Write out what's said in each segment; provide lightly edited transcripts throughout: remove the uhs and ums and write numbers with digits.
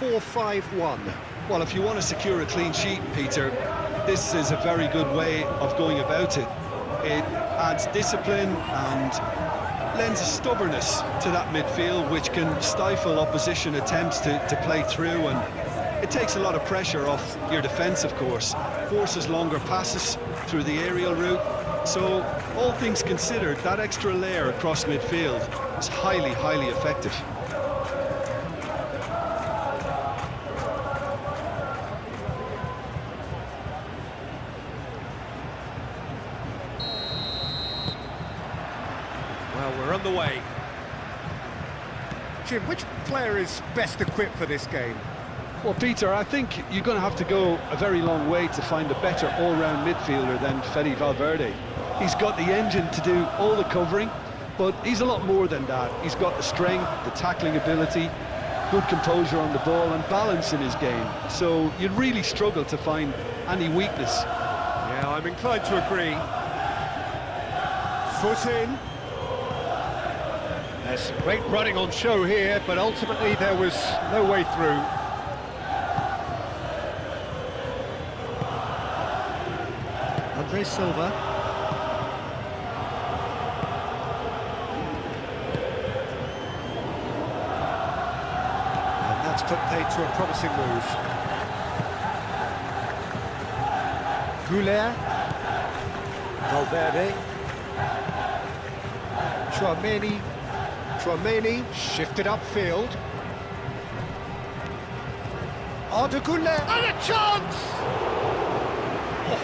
4-5-1. Well, if you want to secure a clean sheet, Peter, this is a very good way of going about it. It adds discipline and lends a stubbornness to that midfield, which can stifle opposition attempts to play through, and it takes a lot of pressure off your defence, of course. Forces longer passes through the aerial route. So, all things considered, that extra layer across midfield is highly, highly effective. Well, we're on the way. Jim, which player is best equipped for this game? Well, Peter, I think you're going to have to go a very long way to find a better all-round midfielder than Fede Valverde. He's got the engine to do all the covering, but he's a lot more than that. He's got the strength, the tackling ability, good composure on the ball and balance in his game. So you'd really struggle to find any weakness. Yeah, I'm inclined to agree. Foot in. There's some great running on show here, but ultimately there was no way through. Andre Silva. And that's put paid to a promising move. Goulet. Valverde. Chouameni shifted upfield. Arda Goulet, and a chance! Oh,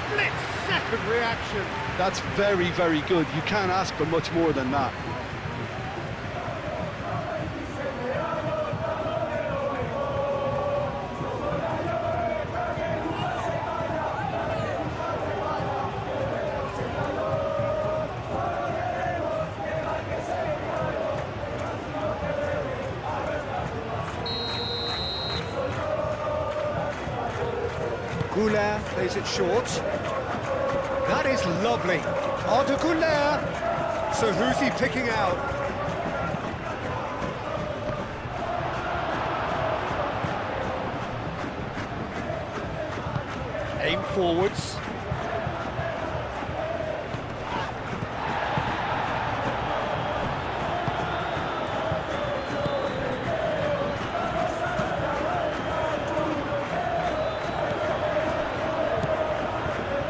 split-second reaction. That's very, very good. You can't ask for much more than that. Goulet plays it short. That is lovely. Arda Goulet. So who's he picking out? Aim forwards.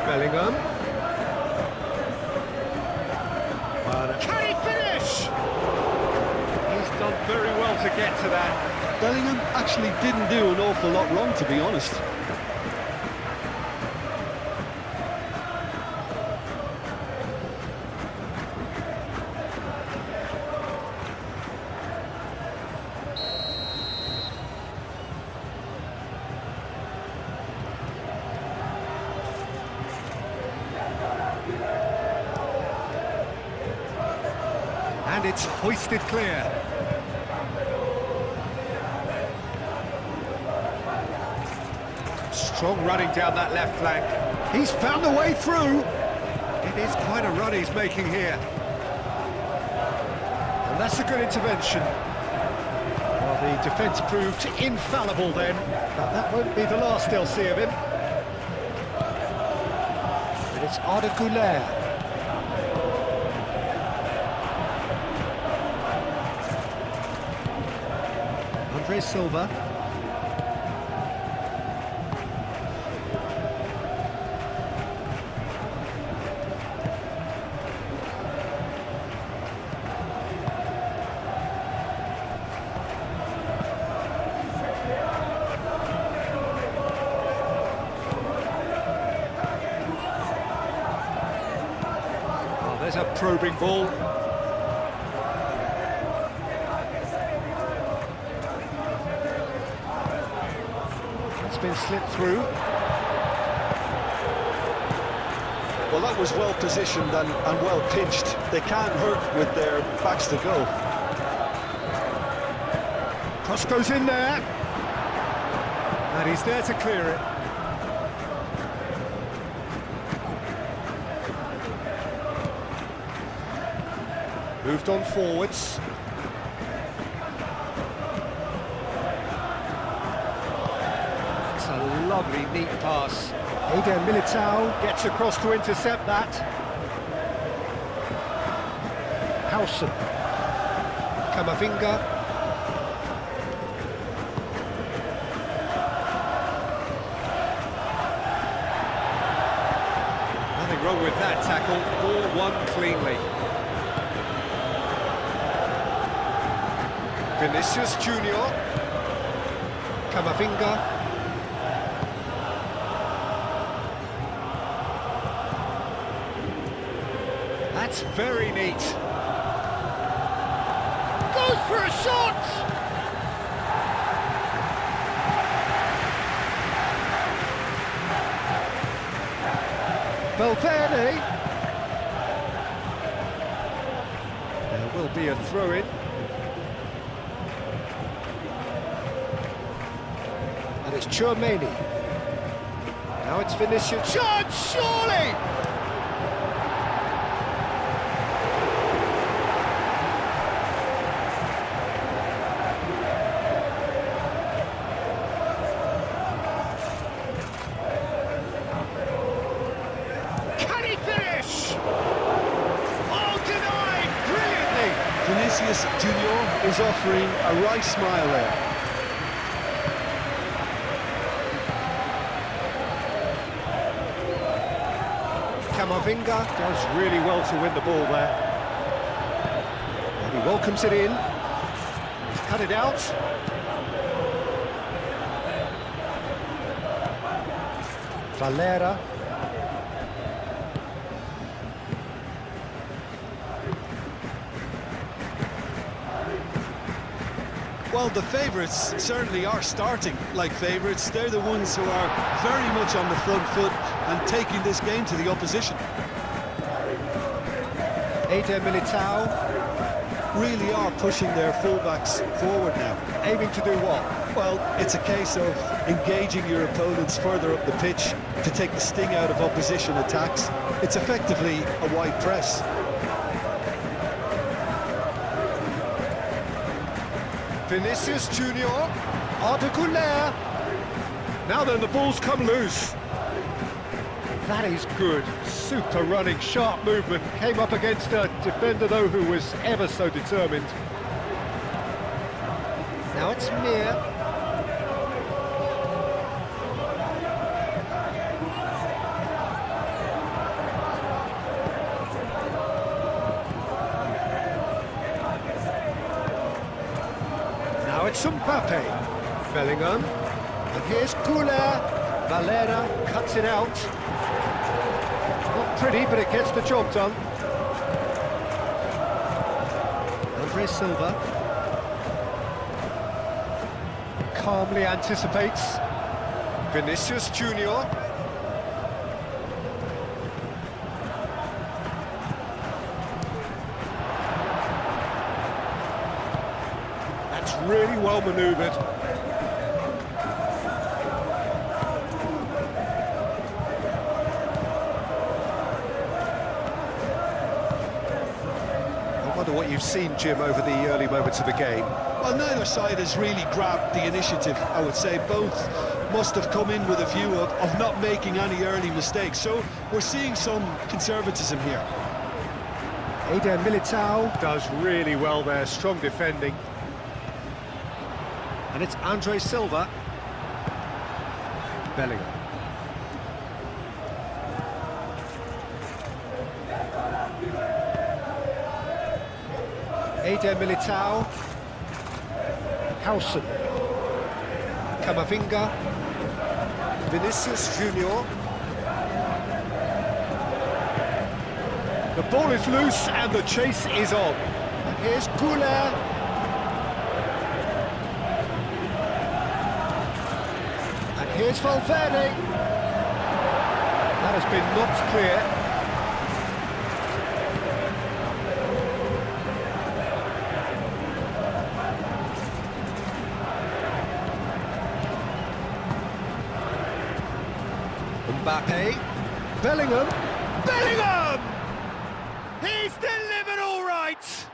Bellingham. Can he finish? He's done very well to get to that. Bellingham actually didn't do an awful lot wrong, to be honest. And it's hoisted clear. Strong running down that left flank. He's found a way through. It is quite a run he's making here. And that's a good intervention. Well, the defence proved infallible then, but that won't be the last they'll see of him. And it's Arda Goulet. Andre Silva. Oh, there's a probing ball. Been slipped through. Well, that was well positioned and well pitched. They can't hurt with their backs to go. Cross goes in there. And he's there to clear it. Moved on forwards. a lovely, neat pass. Eder Militao gets across to intercept that. Howson. Camavinga. Nothing wrong with that tackle. Ball won cleanly. Vinicius Junior. Camavinga. That's very neat. Goes for a shot! Valverde. There will be a throw-in. And it's Chouameni. Now it's Vinicius. Shot, surely! Can he finish? Oh, denied! Brilliantly! Vinicius Junior is offering a right smile there. Camavinga does really well to win the ball there. And he welcomes it in. He's cut it out. Valera. Well, the favourites certainly are starting like favourites. They're the ones who are very much on the front foot and taking this game to the opposition. Eder Militao. Really are pushing their fullbacks forward now. Aiming to do what? Well, it's a case of engaging your opponents further up the pitch to take the sting out of opposition attacks. It's effectively a wide press. Vinicius Junior. Arda Güler. Now then, the ball's come loose. That is good. Super running, sharp movement. Came up against a defender, though, who was ever so determined. Now it's Mir. Now it's Mbappe. Bellingham. And here's Güler. Valera cuts it out. Not pretty, but it gets the job done. Andre Silva. Calmly anticipates. Vinicius Junior. That's really well manoeuvred. I wonder what you've seen, Jim, over the early moments of the game. Well, neither side has really grabbed the initiative, I would say. Both must have come in with a view of not making any early mistakes. So we're seeing some conservatism here. Eder Militao does really well there, strong defending. And it's Andre Silva. Bellingham. Eder Militao. Howson. Camavinga. Vinicius Junior. The ball is loose and the chase is on. And here's Güler. And here's Valverde. That has been knocked clear. Mbappe. Bellingham. Bellingham! He's delivered all right!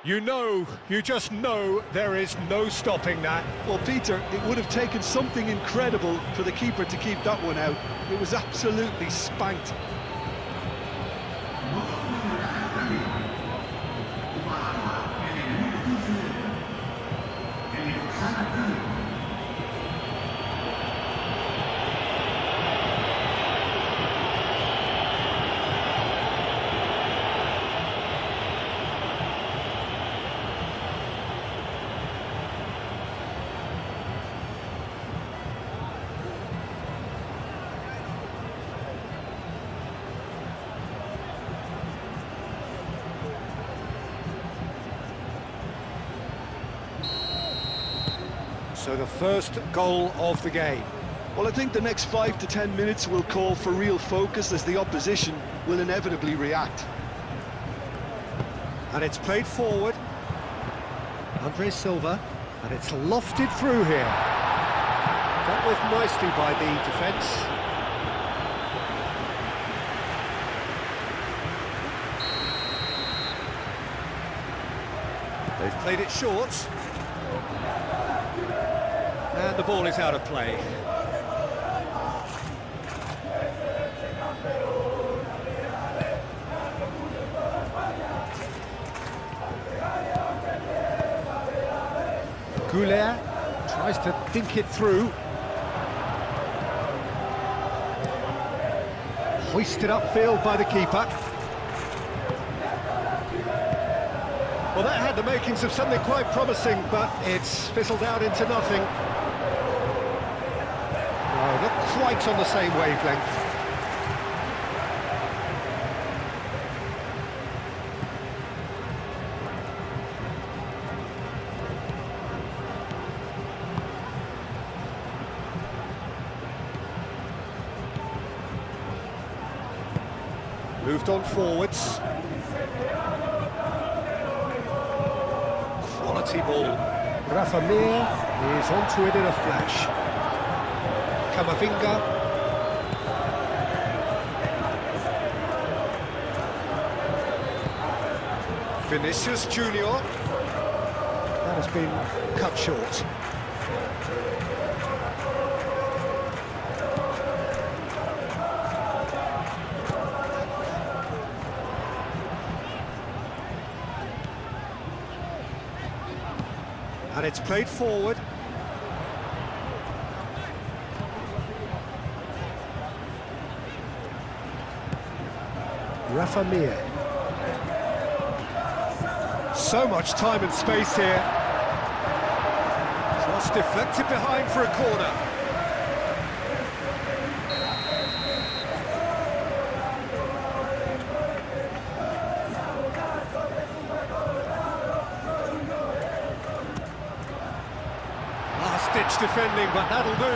You just know there is no stopping that. Well, Peter, it would have taken something incredible for the keeper to keep that one out. It was absolutely spanked. So the first goal of the game. Well, I think the next 5 to 10 minutes will call for real focus as the opposition will inevitably react. And it's played forward. Andre Silva, and it's lofted through here. Dealt with nicely by the defence. They've played it short. And the ball is out of play. Goulet tries to dink it through. Hoisted upfield by the keeper. Well, that had the makings of something quite promising, but it's fizzled out into nothing. Oh, not quite on the same wavelength. Moved on forwards. Quality ball. Rafa Mir is onto it in a flash. Camavinga. Vinicius Junior. That has been cut short. And it's played forward. Rafa Mir. So much time and space here. Cross deflected behind for a corner. Last-ditch defending, but that'll do.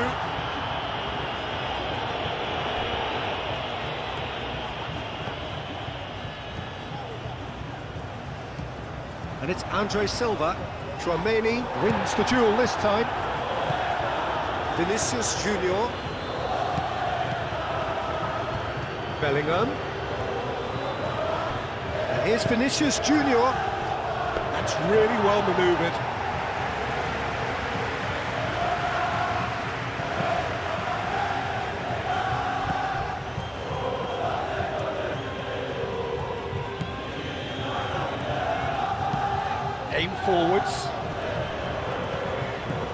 And it's Andre Silva. Tchouaméni wins the duel this time. Vinicius Junior. Bellingham. And here's Vinicius Junior. That's really well manoeuvred. Aim forwards.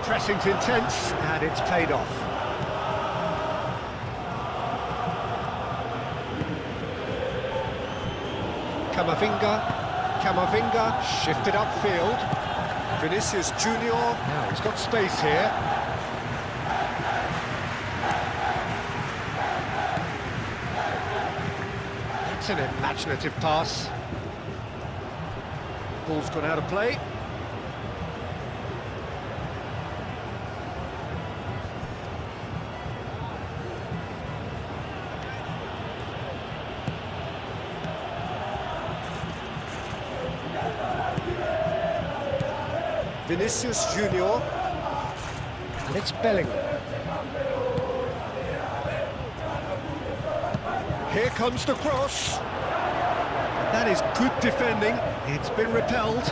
Pressing's intense, and it's paid off. Camavinga shifted upfield. Vinicius Junior. Now he's got space here. That's an imaginative pass. Ball's gone out of play. Vinicius Junior. And it's Bellingham. Here comes the cross. That is good defending. It's been repelled.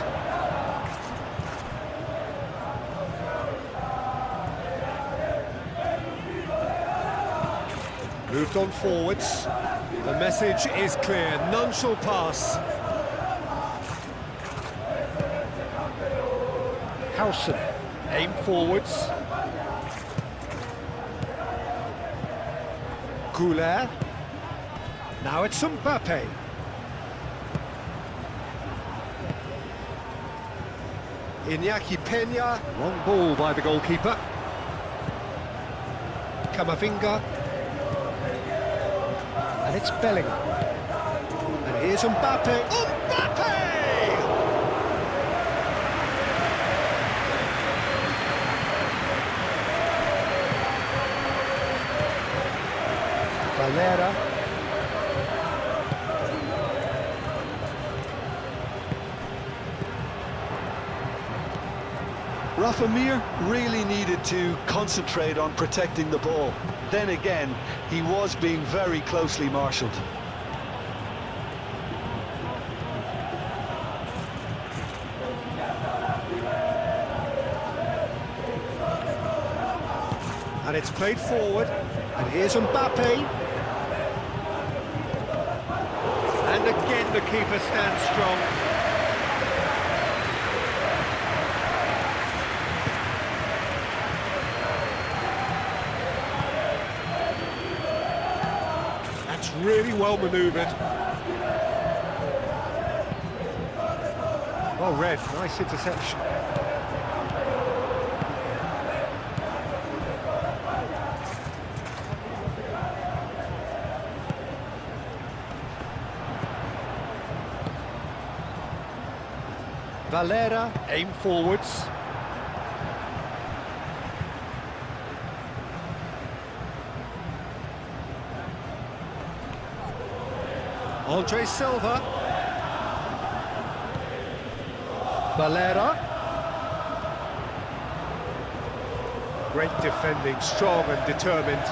Moved on forwards. The message is clear, none shall pass. Howson, aim forwards. Goulet. Now it's Mbappe. Iñaki Peña, long ball by the goalkeeper. Camavinga. And it's Bellingham. And here's Mbappe. Mbappe! Valera. Rafa Mir really needed to concentrate on protecting the ball. Then again, he was being very closely marshalled. And it's played forward. And here's Mbappe. And again the keeper stands strong. Really well manoeuvred. Well read, nice interception. Valera, aim forwards. Andre Silva. Valera. Great defending, strong and determined.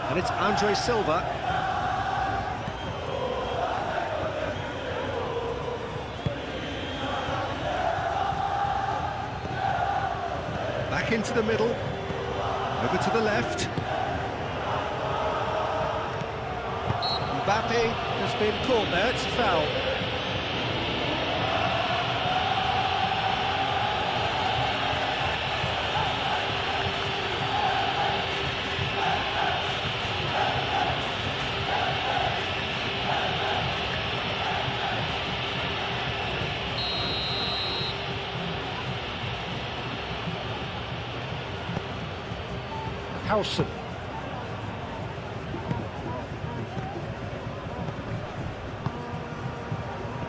And it's Andre Silva. Back into the middle, over to the left. Mbappe has been caught there, it's a foul. Howson.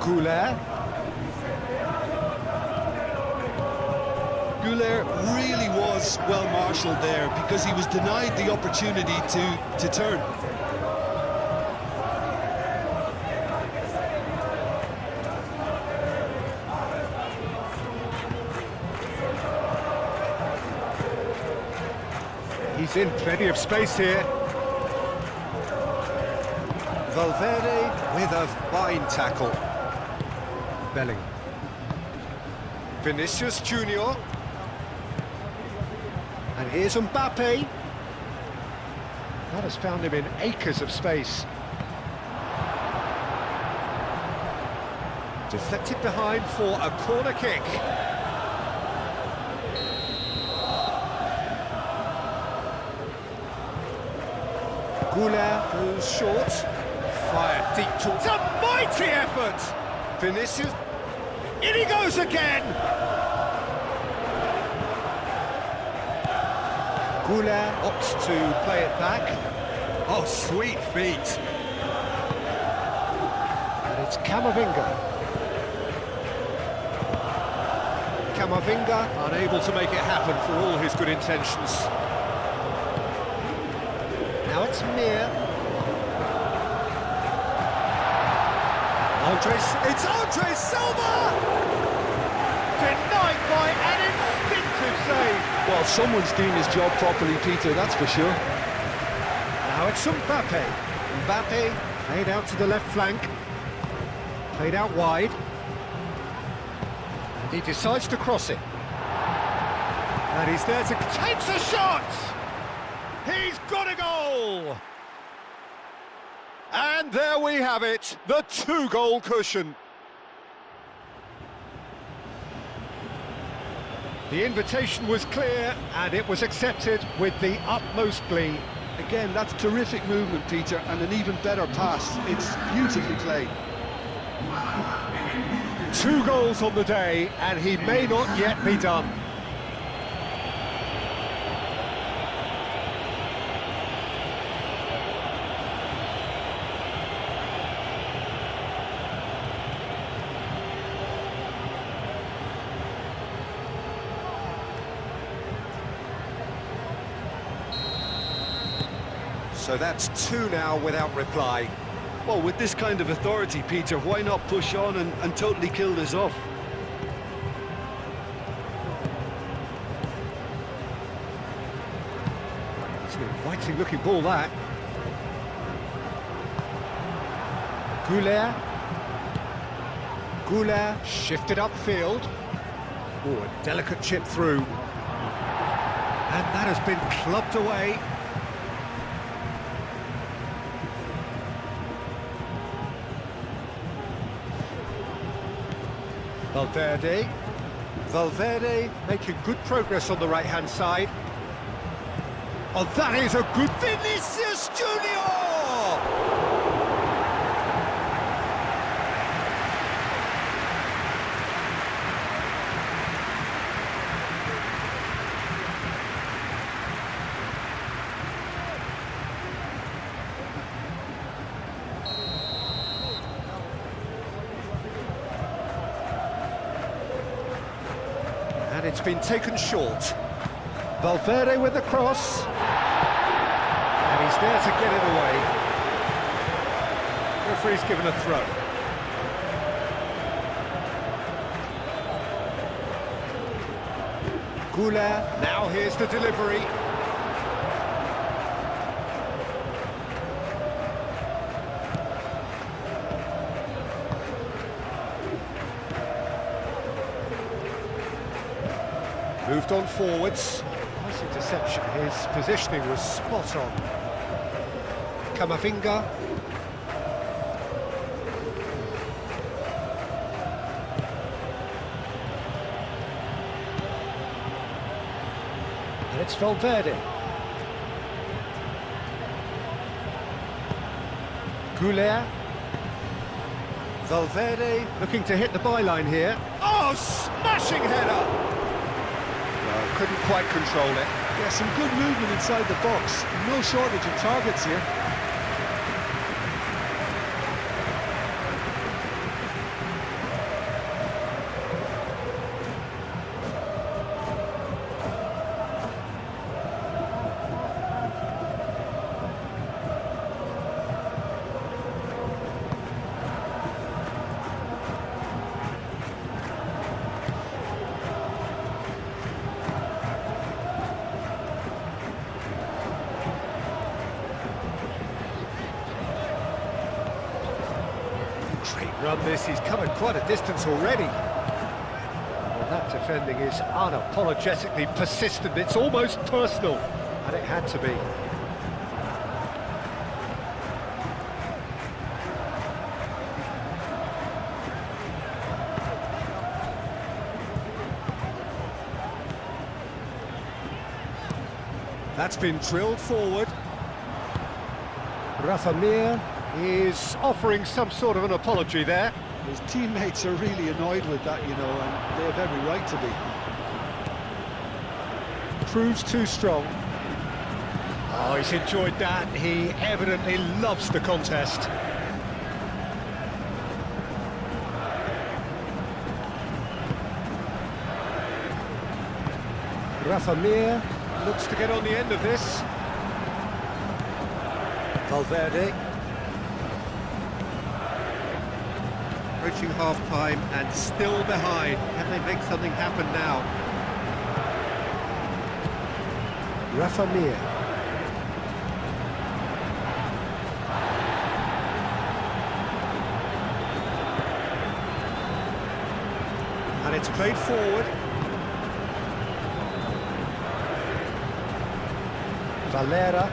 Goulet. Goulet really was well marshalled there because he was denied the opportunity to turn. He's in plenty of space here. Valverde with a fine tackle. Bellingham. Vinicius Junior. And here's Mbappe. That has found him in acres of space. Deflected behind for a corner kick. Goulet moves short. Fired deep to... It's a mighty effort! Vinicius... In he goes again! Goulet opts to play it back. Oh, sweet feet! And it's Camavinga. Camavinga unable to make it happen for all his good intentions. Now it's Mir. It's Andre Silva! Denied by an instinctive save. Well, someone's doing his job properly, Peter, that's for sure. Now it's Mbappe. Mbappe played out to the left flank. Played out wide. And he decides to cross it. And he's there to... takes a shot! He's got a goal! And there we have it, the 2-goal cushion. The invitation was clear, and it was accepted with the utmost glee. Again, that's terrific movement, Peter, and an even better pass. It's beautifully played. 2 goals on the day, and he may not yet be done. So that's 2 now without reply. Well, with this kind of authority, Peter, why not push on and totally kill this off? It's an inviting looking ball, that. Goulet shifted upfield. Oh, a delicate chip through. And that has been clubbed away. Valverde making good progress on the right-hand side. Oh, that is a good... Vinicius Junior! And it's been taken short. Valverde with the cross. And he's there to get it away. Referee's given a throw. Goulet, now here's the delivery. Moved on forwards. Nice interception. His positioning was spot on. Camavinga. And it's Valverde. Goulet. Valverde looking to hit the byline here. Oh, smashing header! Couldn't quite control it. Yeah, some good movement inside the box. No shortage of targets here. Great run this, he's covered quite a distance already. Well, that defending is unapologetically persistent, it's almost personal, and it had to be. That's been drilled forward. Rafa Mir is offering some sort of an apology there. His teammates are really annoyed with that, you know, and they have every right to be. Proves too strong. Oh, he's enjoyed that. He evidently loves the contest. Rafa Mir looks to get on the end of this. Valverde. Approaching half-time and still behind. Can they make something happen now? Rafa Mir. And it's played forward. Valera.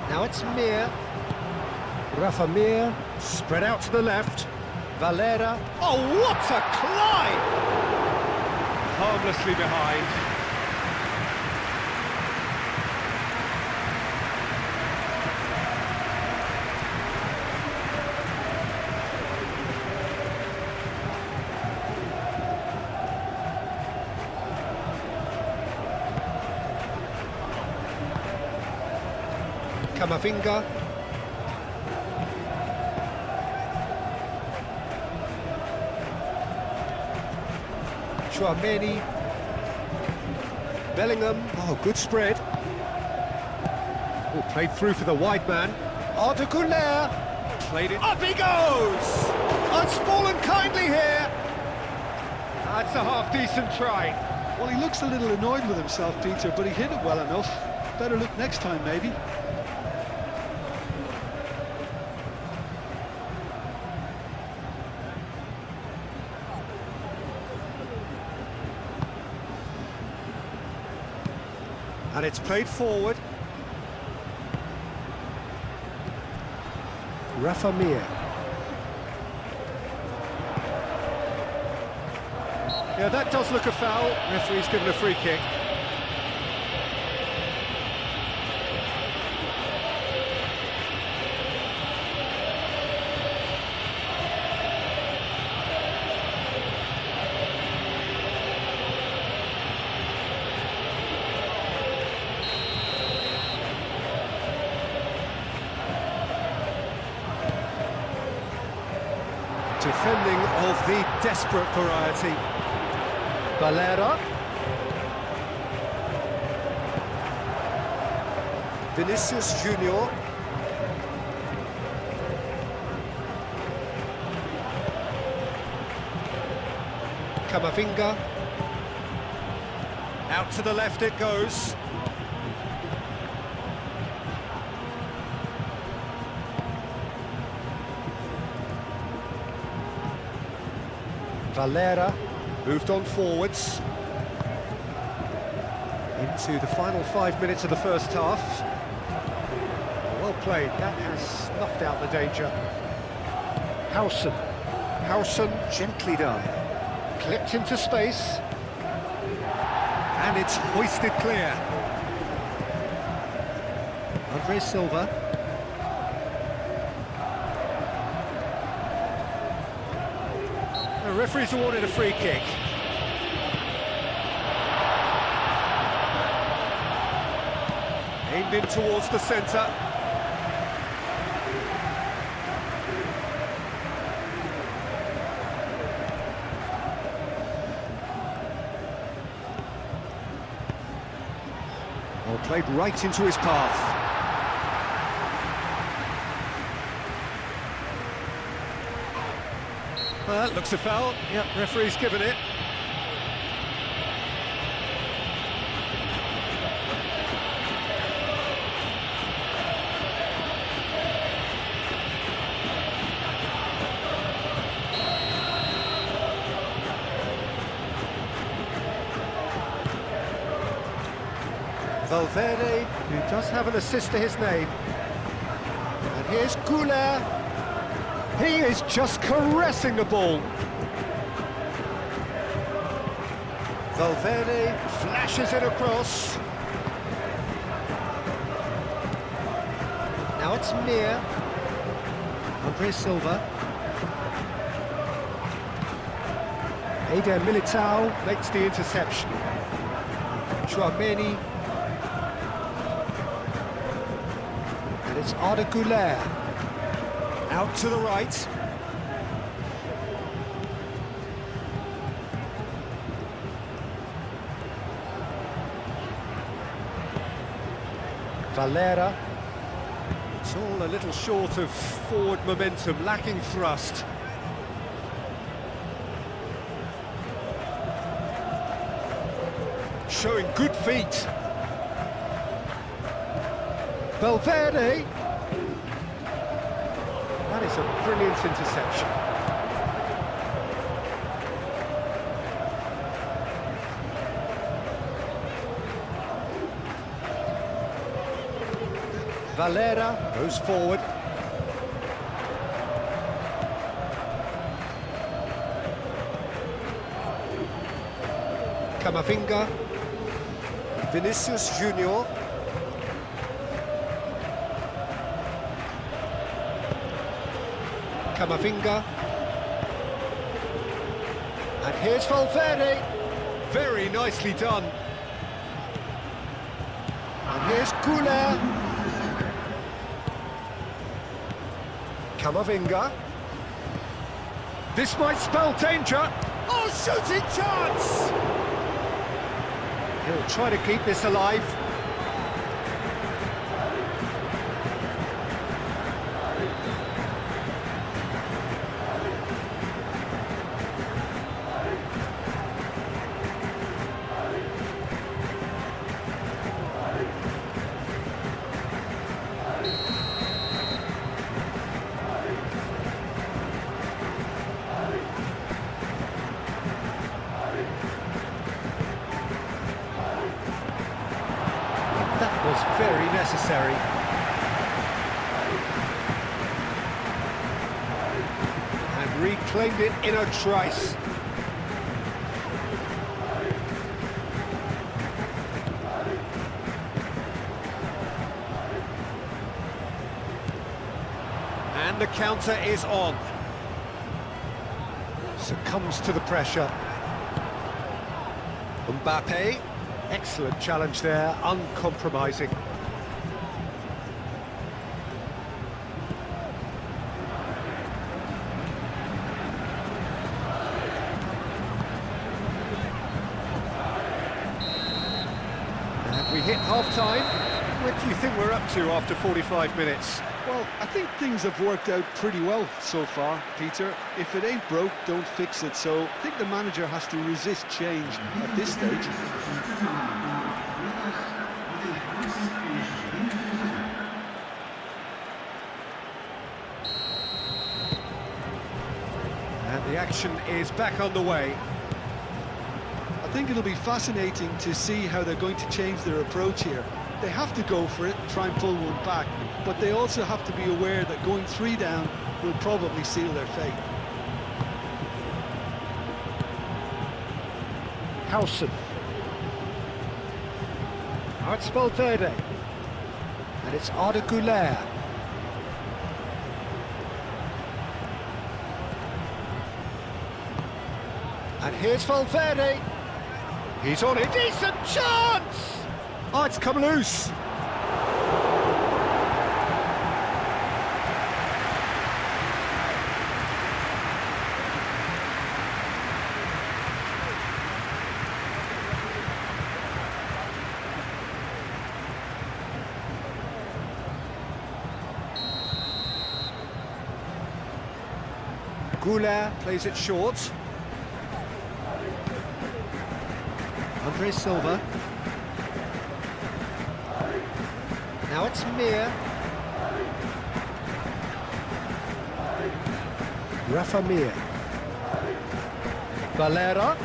Now it's Mir. Rafa Mir, spread out to the left. Valera. Oh, what a climb! Harmlessly behind. Camavinga. Chouameni. Bellingham. Oh, good spread. Oh, played through for the wide man. Arda Güler. Played it. Up he goes! Oh, it's fallen kindly here. That's a half-decent try. Well, he looks a little annoyed with himself, Peter, but he hit it well enough. Better look next time, maybe. And it's played forward. Rafa Mir. Yeah, that does look a foul. Referee's given a free kick. Defending of the desperate variety. Valera. Vinicius Junior. Camavinga. Out to the left it goes. Valera moved on forwards into the final 5 minutes of the first half. Well played, that has snuffed out the danger. Howson gently done, clipped into space, and it's hoisted clear. Andre Silva. The referee's awarded a free kick. Aimed in towards the centre. Well, played right into his path. Well, that looks a foul. Yep, referee's given it. Valverde, who does have an assist to his name. And here's Güler. He is just caressing the ball. Valverde flashes it across. Now it's Mir. Andre Silva. Eder Militao makes the interception. Chouameni. And it's Arda Güler. Out to the right. Valera. It's all a little short of forward momentum, lacking thrust. Showing good feet. Valverde. That is a brilliant interception. Valera goes forward. Camavinga. Vinicius Junior. Camavinga. And here's Valverde. Very nicely done. And here's Güler. Camavinga. This might spell danger. Oh, shooting chance! He'll try to keep this alive. That was very necessary. And reclaimed it in a trice. And the counter is on. Succumbs to the pressure. Mbappe. Excellent challenge there, uncompromising. And we hit half-time. What do you think we're up to after 45 minutes? Well, I think things have worked out pretty well so far, Peter. If it ain't broke, don't fix it. So I think the manager has to resist change at this stage. And the action is back on the way. I think it'll be fascinating to see how they're going to change their approach here. They have to go for it, try and pull one back, but they also have to be aware that going 3 down will probably seal their fate. Howson. Now it's Valverde. And it's Arda Güler. And here's Valverde. He's on a decent chance! Oh, it's come loose. Güler plays it short. Andre Silva. Now it's Mir. Rafa Mir. Valera.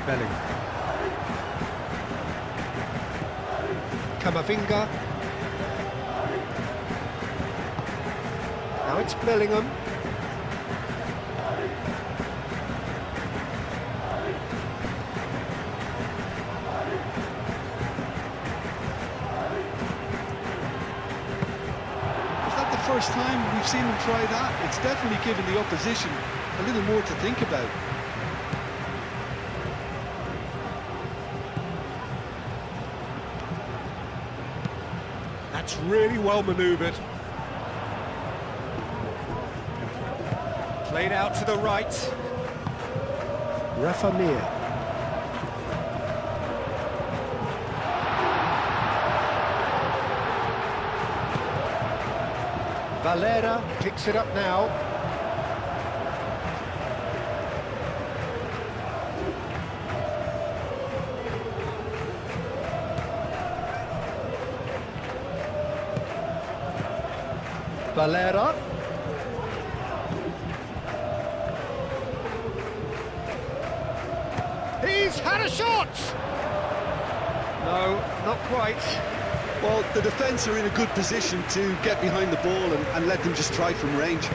Belling. Camavinga. Now it's Bellingham. First time we've seen them try that. It's definitely given the opposition a little more to think about. That's really well manoeuvred. Played out to the right. Rafa Mir. Valera picks it up now. Valera. He's had a shot! No, not quite. Well, the defence are in a good position to get behind the ball and let them just try from range.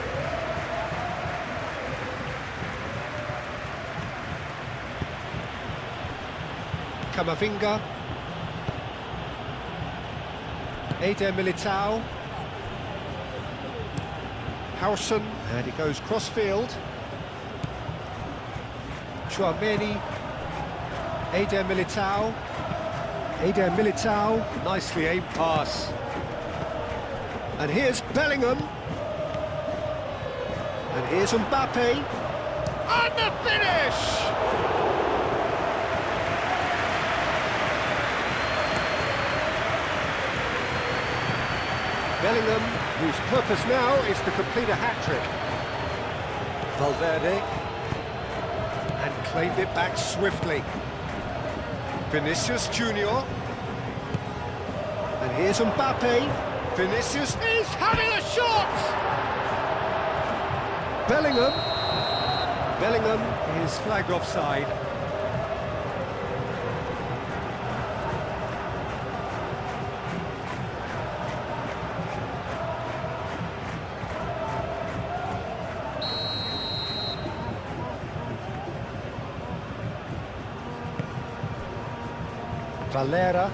Camavinga. Eder Militao. Howson, and he goes cross-field. Chouameni. Eder Militao. Eder Militao, nicely aimed pass. And here's Bellingham. And here's Mbappe. And the finish! Bellingham, whose purpose now is to complete a hat-trick. Valverde. And claimed it back swiftly. Vinicius Junior. And here's Mbappe. Vinicius is having a shot! Bellingham. Bellingham is flagged offside. Valera.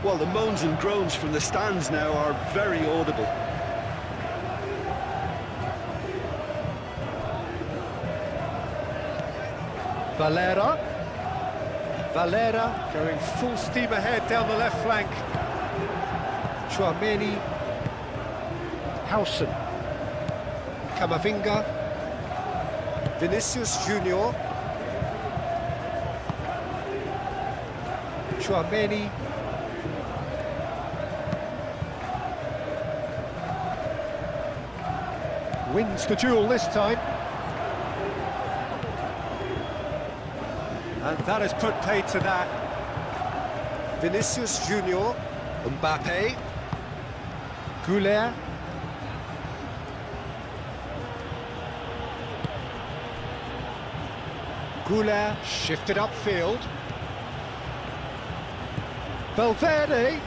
Well, the moans and groans from the stands now are very audible. Valera. Valera going full steam ahead down the left flank. Chouameni. Howson. Camavinga. Vinicius Junior. Chouameni. Wins the duel this time. And that has put paid to that. Vinicius Junior. Mbappe. Goulet. Goulet shifted upfield. Valverde.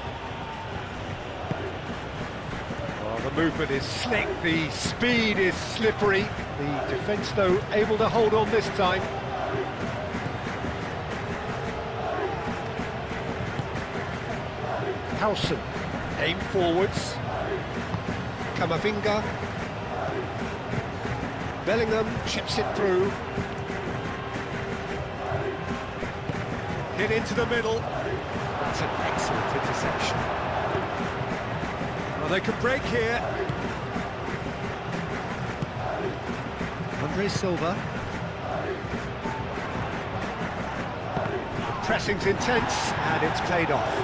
Oh, the movement is slick, the speed is slippery. The defence, though, able to hold on this time. Howson, aim forwards. Camavinga. Bellingham chips it through. Hit into the middle. That's an excellent interception. Well, they could break here. Andre Silva. Pressing's intense, and it's paid off.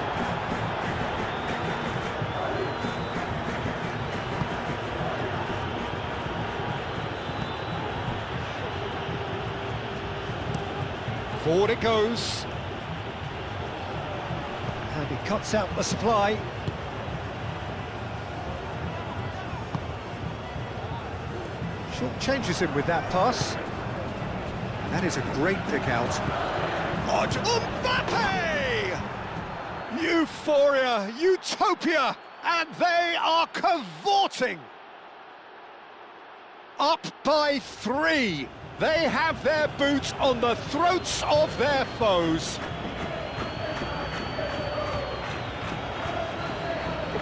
Forward it goes. And he cuts out the supply. Short changes him with that pass. That is a great pick out. Mbappe! Euphoria, utopia, and they are cavorting. Up by 3. They have their boots on the throats of their foes.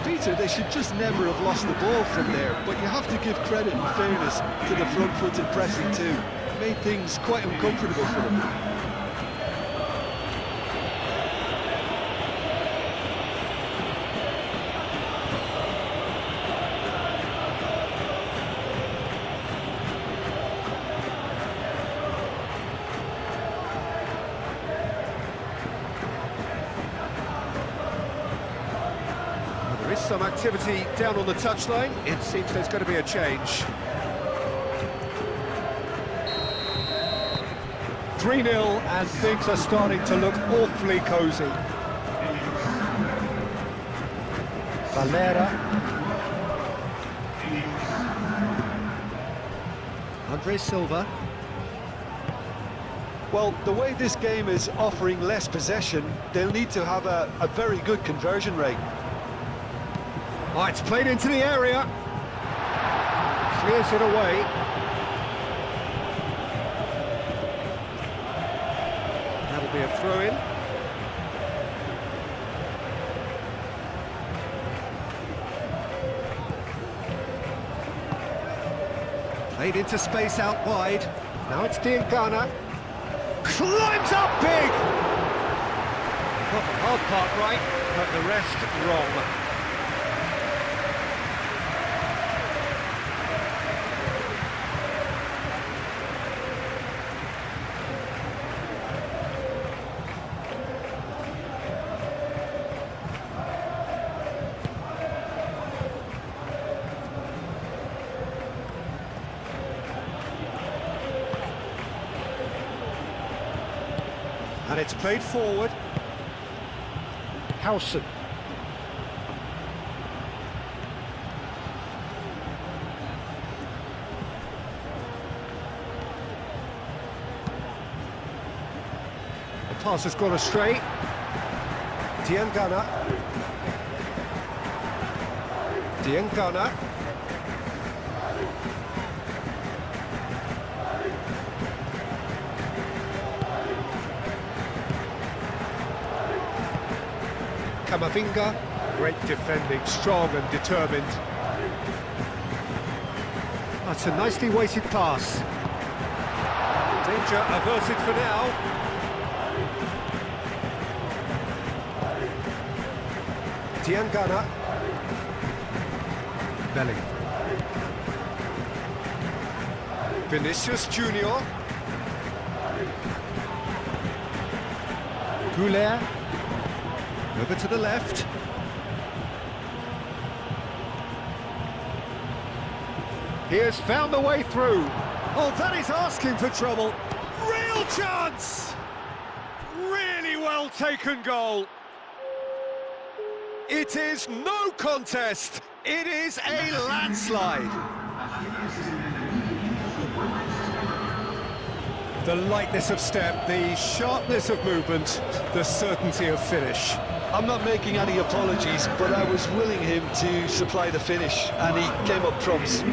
Peter, they should just never have lost the ball from there, but you have to give credit and fairness to the front-footed pressing too. Made things quite uncomfortable for them. There is some activity down on the touchline. It seems there's going to be a change. 3-0, and things are starting to look awfully cosy. Valera. Andre Silva. Well, the way this game is offering less possession, they'll need to have a very good conversion rate. Oh, it's played into the area. Clears it away. That'll be a throw-in. Played into space out wide. Now it's Diangana. Climbs up big! Got the hard part right, but the rest wrong. And it's played forward. Howson. The pass has gone astray. Diangana. Diangana. Camavinga, great defending, strong and determined. That's a nicely weighted pass. Danger averted for now. Diangana. Belling. Vinicius Junior. Goulet. Over to the left. He has found the way through. Oh, that is asking for trouble. Real chance! Really well taken goal. It is no contest. It is a landslide. The lightness of step, the sharpness of movement, the certainty of finish. I'm not making any apologies, but I was willing him to supply the finish, and he came up trumps.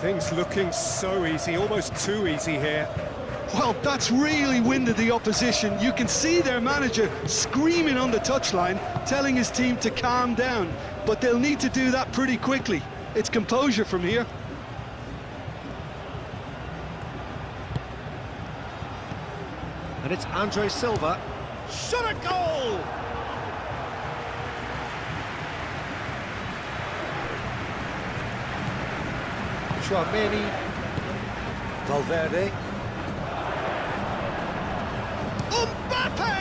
Things looking so easy, almost too easy here. Well, that's really winded the opposition. You can see their manager screaming on the touchline, telling his team to calm down, but they'll need to do that pretty quickly. It's composure from here. And it's Andre Silva. Shot a goal! Chouameni, Valverde, Mbappe!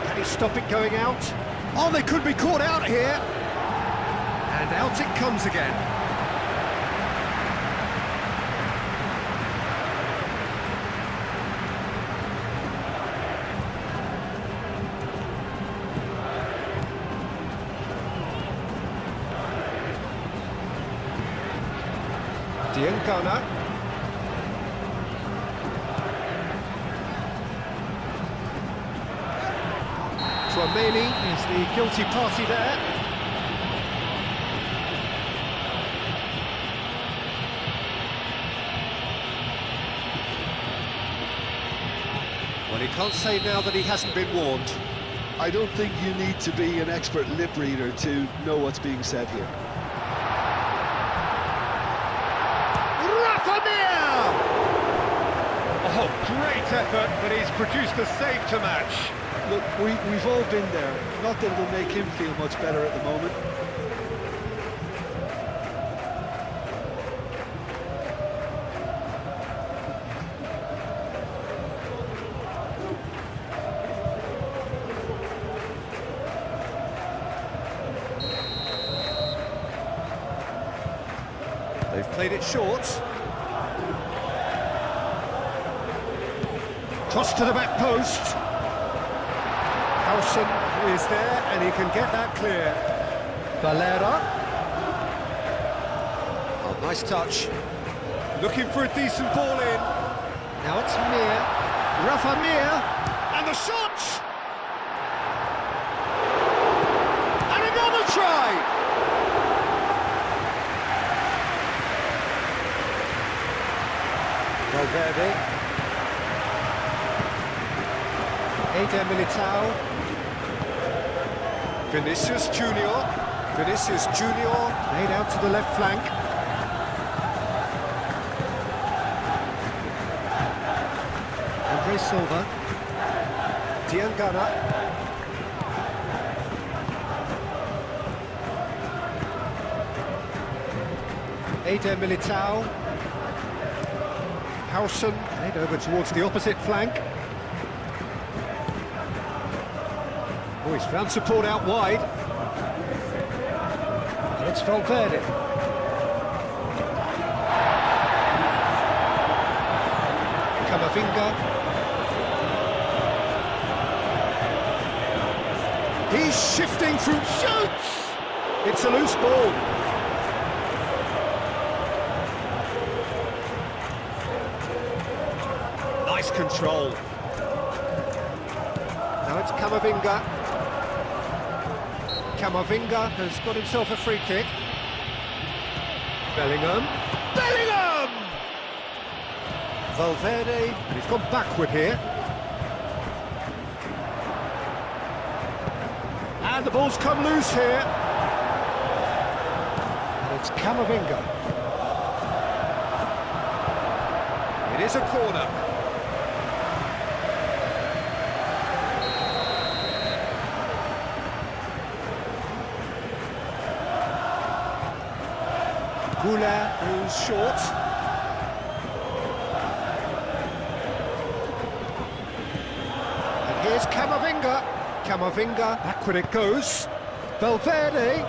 Can he stop it going out? Oh, they could be caught out here. And out it comes again. Diangana. Chouameni is the guilty party there. Well, he can't say now that he hasn't been warned. I don't think you need to be an expert lip reader to know what's being said here. Oh, great effort, but he's produced a save to match. Look, we've all been there. Not that it'll make him feel much better at the moment. They've played it short. Cross to the back post. Howson is there, and he can get that clear. Valera. Oh, nice touch. Looking for a decent ball in. Now it's Mir. Rafa Mir. And the shot! And another try! Valverde. Eder Militao. Vinicius Junior. Vinicius Junior made out to the left flank. Andre Silva. Diangana. Eder Militao. Howson made over towards the opposite flank. Oh, he's found support out wide. And it's Valverde. Camavinga. He's shifting through, shoots! It's a loose ball. Nice control. Now it's Camavinga. Camavinga has got himself a free kick. Bellingham. Bellingham! Valverde, and he's gone backward here. And the ball's come loose here. And it's Camavinga. It is a corner. Goulart, who's short. And here's Camavinga. Camavinga, backward it goes. Valverde.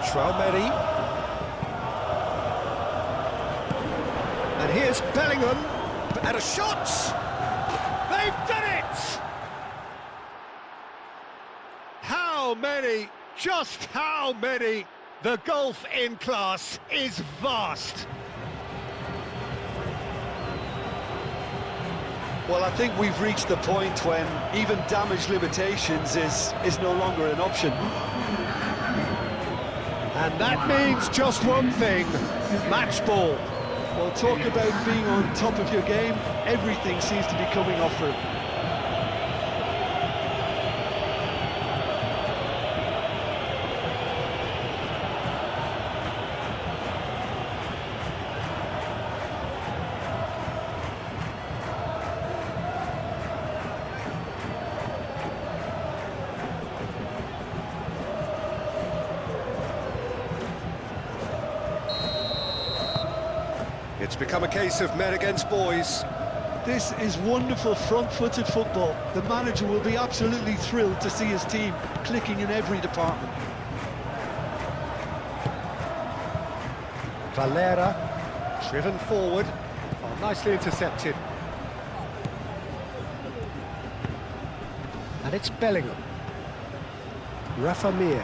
Traumeri. And here's Bellingham. And a shot! They've done it! How many? Just how many? The gulf in class is vast. Well, I think we've reached the point when even damage limitations is no longer an option. And that means just one thing, match ball. Well, talk about being on top of your game, everything seems to be coming off for him. It's become a case of men against boys. This is wonderful front-footed football. The manager will be absolutely thrilled to see his team clicking in every department. Valera, driven forward. Oh, nicely intercepted. And it's Bellingham. Rafa Mir.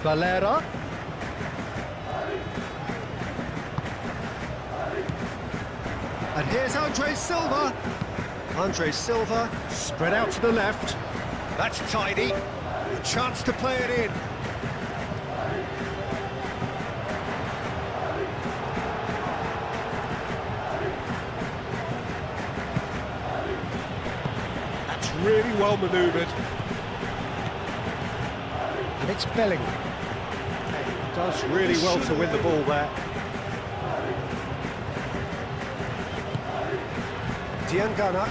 Valera. And here's Andre Silva. Andre Silva spread out to the left. That's tidy. A chance to play it in. That's really well manoeuvred. And it's Bellingham. Does really well to win the ball there. Diangana.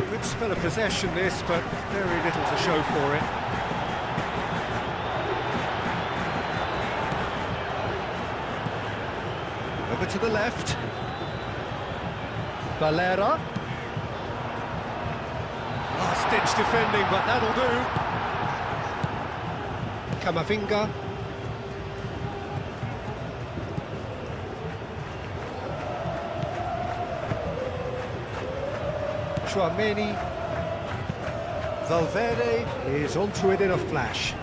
Good spell of possession this, but very little to show for it. Over to the left. Valera. Last-ditch defending, but that'll do. Camavinga. Tchouaméni. Valverde is onto it in a flash.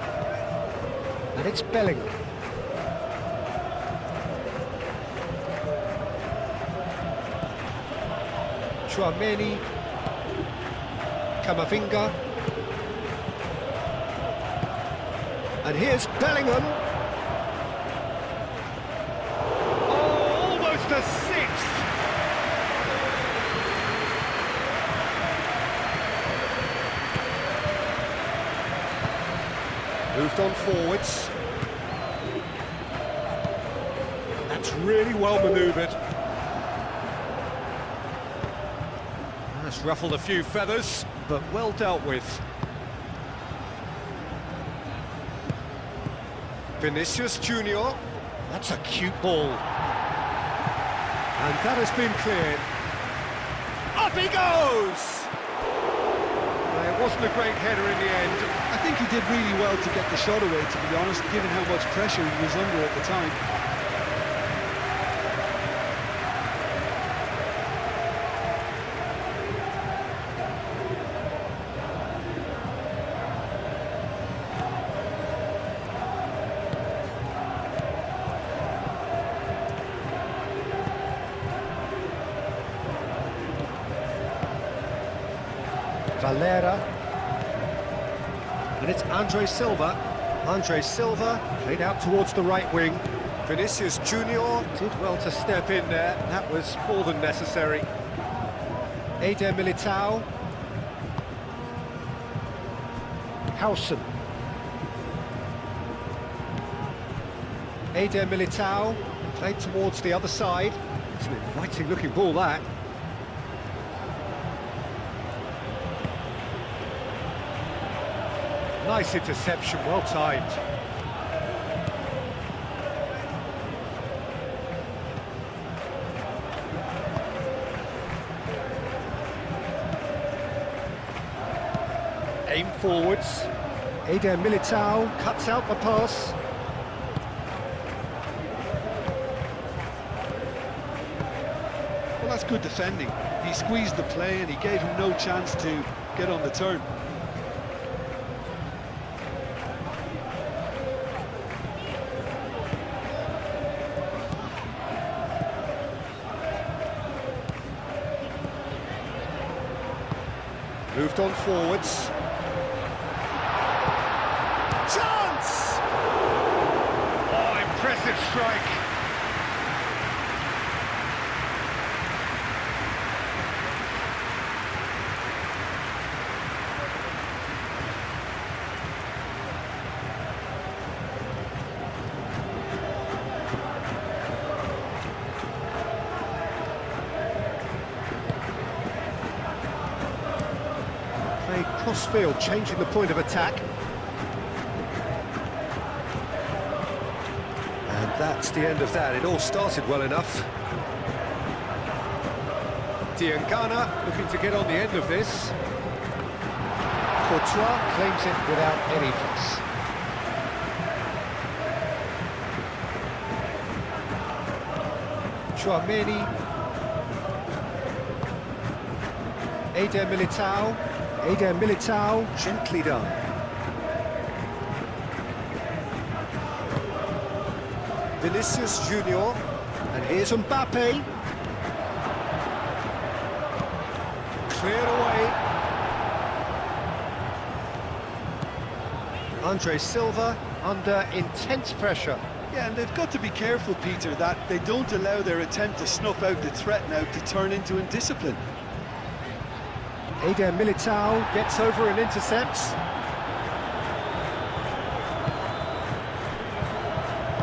And it's Bellingham. Tchouaméni. Camavinga. And here's Bellingham. Oh, almost a sixth. Moved on forwards. That's really well manoeuvred. That's ruffled a few feathers, but well dealt with. Vinicius Junior. That's a cute ball. And that has been cleared. Up he goes! It wasn't a great header in the end. I think he did really well to get the shot away, to be honest, given how much pressure he was under at the time. Valera. And it's Andre Silva. Andre Silva played out towards the right wing. Vinicius Junior did well to step in there. That was more than necessary. Eder Militao. Howson. Eder Militao played towards the other side. It's an inviting looking ball, that. Nice interception, well timed. Aim forwards. Eder Militao cuts out the pass. Well, that's good defending. He squeezed the play and he gave him no chance to get on the turn. Moved on forwards. Chance! Oh, impressive strike. Cross-field, changing the point of attack. And that's the end of that. It all started well enough. Diangana looking to get on the end of this. Courtois claims it without any fuss. Tchouaméni. Eder Militao. Eder Militao, gently done. Vinicius Junior, and here's Mbappe. Cleared away. Andre Silva under intense pressure. Yeah, and they've got to be careful, Peter, that they don't allow their attempt to snuff out the threat now to turn into indiscipline. Eder Militao gets over and intercepts.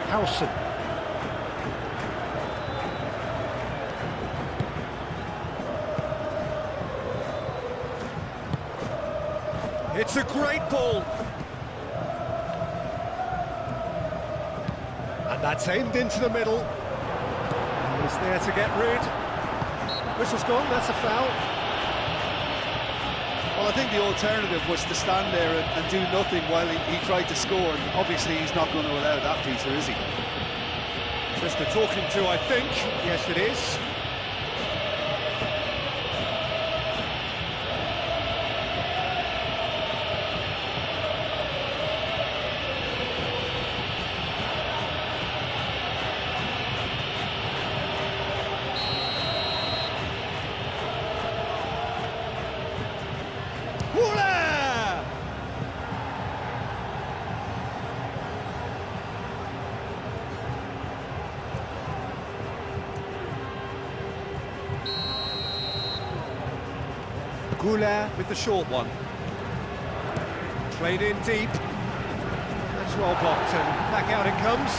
Howson. It's a great ball. And that's aimed into the middle. He's there to get rid. Whistle's gone, that's a foul. Well, I think the alternative was to stand there and do nothing while he tried to score, and obviously he's not going to allow that, Peter, is he? Just a talking to, I think. Yes, it is. Goulart with the short one. Played in deep. That's well blocked, and back out it comes.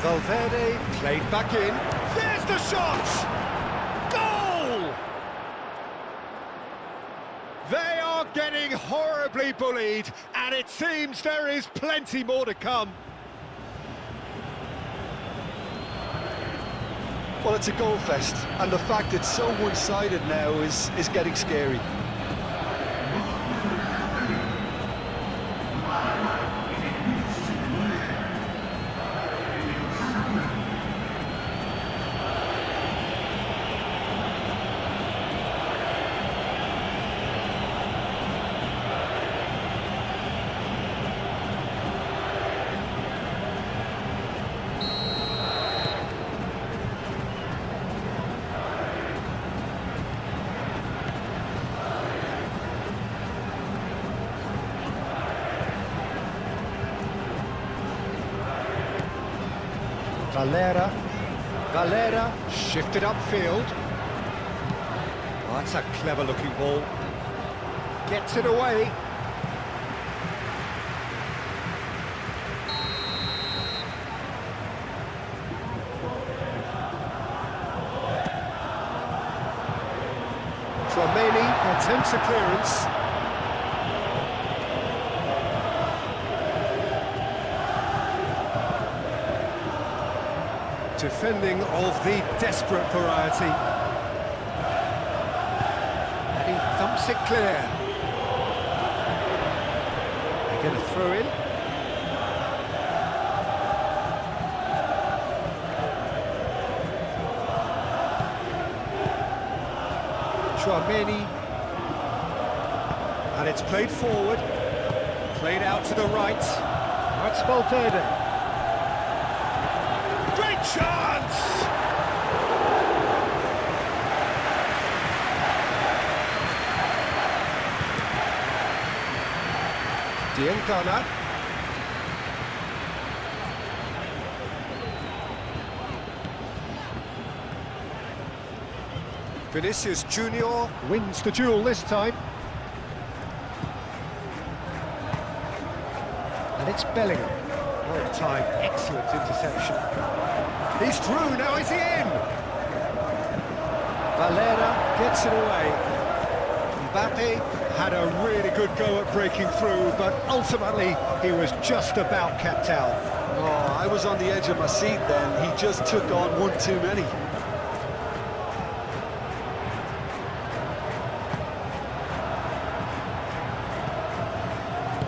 Valverde played back in. There's the shot! Goal! They are getting horribly bullied, and it seems there is plenty more to come. Well, it's a goal fest, and the fact it's so one-sided now is getting scary. Valera shifted upfield. Oh, that's a clever looking ball. Gets it away. Tchouameni attempts a clearance. Defending of the desperate variety. And he thumps it clear. They get a throw in. Tchouameni. And it's played forward. Played out to the right. That's Valverde. Chance! Diancana. Vinicius Junior wins the duel this time. And it's Bellingham. Well timed, excellent interception. He's through, now is he in? Valera gets it away. Mbappe had a really good go at breaking through, but ultimately he was just about kept out. Oh, I was on the edge of my seat then. He just took on one too many.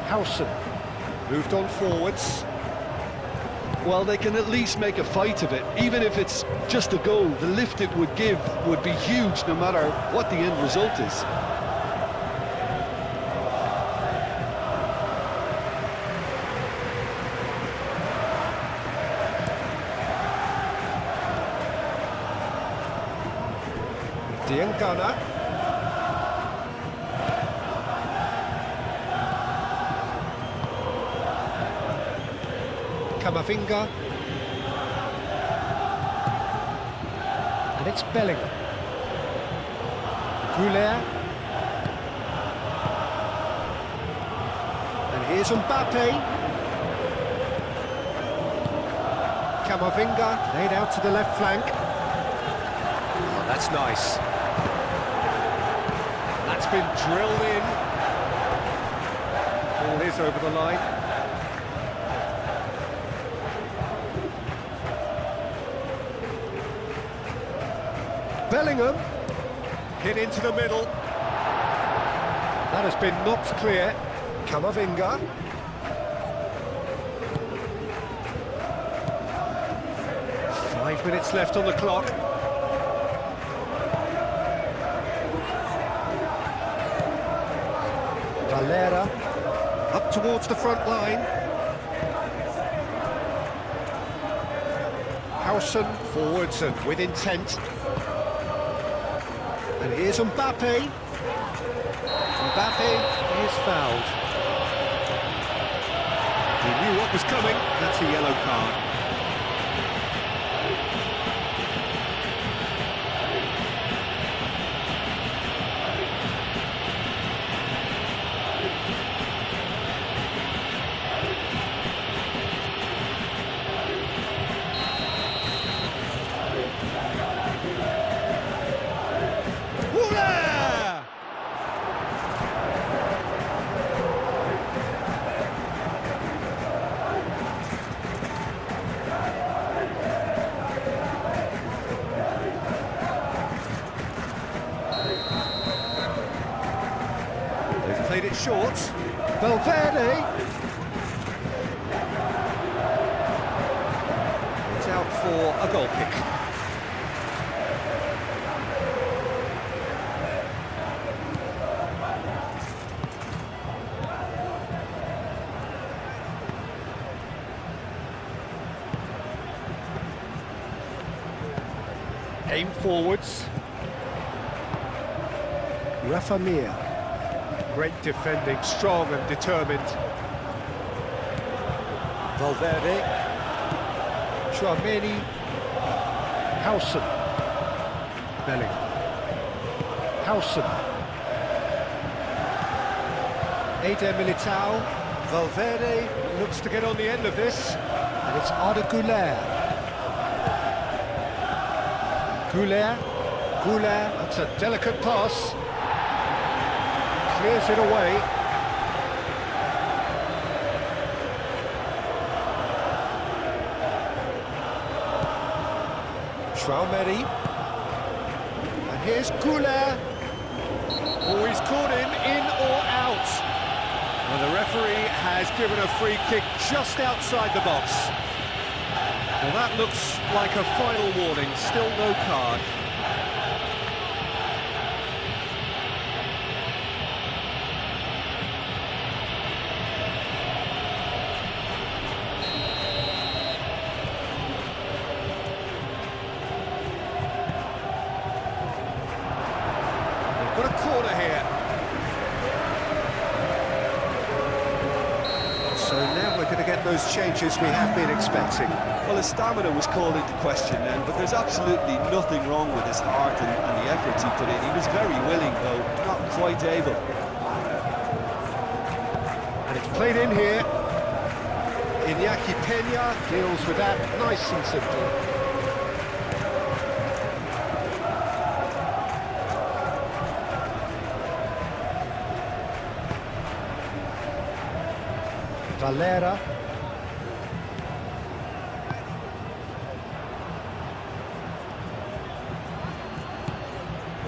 Howson moved on forwards. Well, they can at least make a fight of it. Even if it's just a goal, the lift it would give would be huge no matter what the end result is. Diancana. Camavinga. And it's Bellingham. Goulart. And here's Mbappe. Camavinga laid out to the left flank. Oh, that's nice. That's been drilled in. Ball is over the line. Bellingham. Hit into the middle. That has been knocked clear. Camavinga. Five minutes left on the clock. Valera up towards the front line. Howson forwards and with intent. And here's Mbappe. Mbappe is fouled. He knew what was coming. That's a yellow card. Played it short. Valverde. It's out for a goal kick. Aim forwards. Rafa Mir. Great defending, strong and determined. Valverde. Chouameni. Howson. Bellingham. Howson. Eder Militao. Valverde looks to get on the end of this. And it's Arda Güler. Güler. That's a delicate pass. Clears it away. Chouameni. And here's Güler. Oh, he's caught him in or out. And the referee has given a free kick just outside the box. Well, that looks like a final warning, still no card. Got a corner here. So now we're going to get those changes we have been expecting. Well, his stamina was called into question then, but there's absolutely nothing wrong with his heart and the efforts he put in. He was very willing, though, not quite able. And it's played in here. Iñaki Peña deals with that nice and simple. Valera.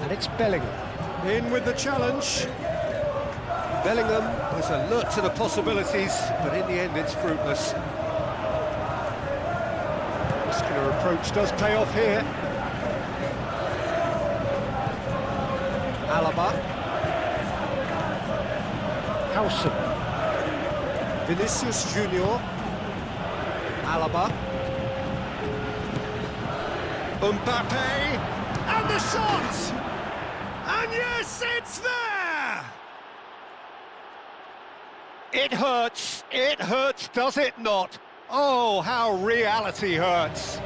And it's Bellingham. In with the challenge. Bellingham was alert to the possibilities, but in the end it's fruitless. Muscular approach does pay off here. Alaba. Howson. Vinicius Junior. Alaba. Mbappe. And the shot! And yes, it's there! It hurts, does it not? Oh, how reality hurts.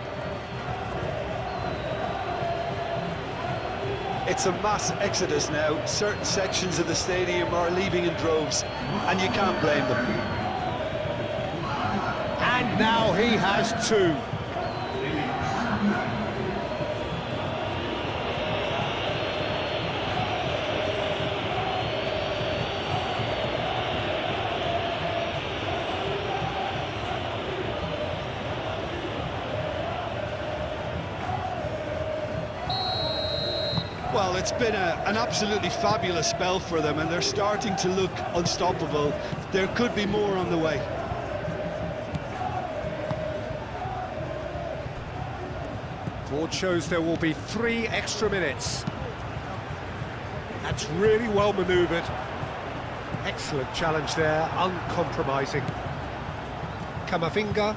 It's a mass exodus now. Certain sections of the stadium are leaving in droves, and you can't blame them. And now he has two. Well, it's been an absolutely fabulous spell for them, and they're starting to look unstoppable. There could be more on the way. Board shows there will be 3 extra minutes. That's really well manoeuvred. Excellent challenge there, uncompromising. Camavinga.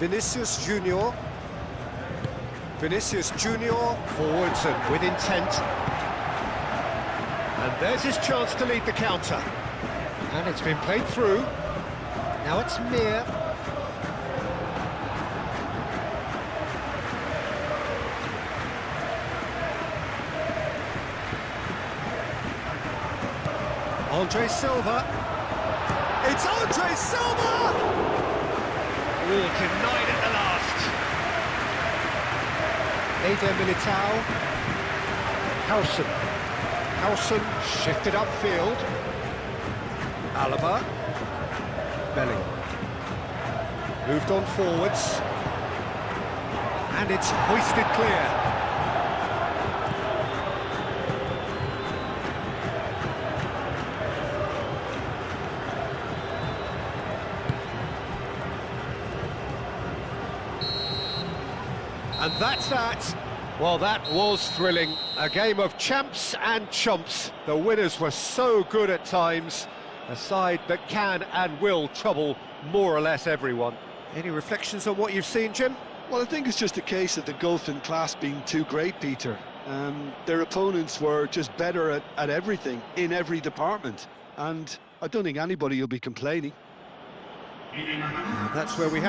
Vinicius Junior. Vinicius Junior forwards and with intent. And there's his chance to lead the counter. And it's been played through. Now it's Mir. Andre Silva. It's Andre Silva! Oh, denied at the last. Eder Militao. Howson shifted upfield. Alaba. Bellingham. Moved on forwards. And it's hoisted clear. And that's that. Well, that was thrilling. A game of champs and chumps. The winners were so good at times. A side that can and will trouble more or less everyone. Any reflections on what you've seen, Jim? Well, I think it's just a case of the gulf in class being too great, Peter. Their opponents were just better at everything, in every department. And I don't think anybody will be complaining. That's where we have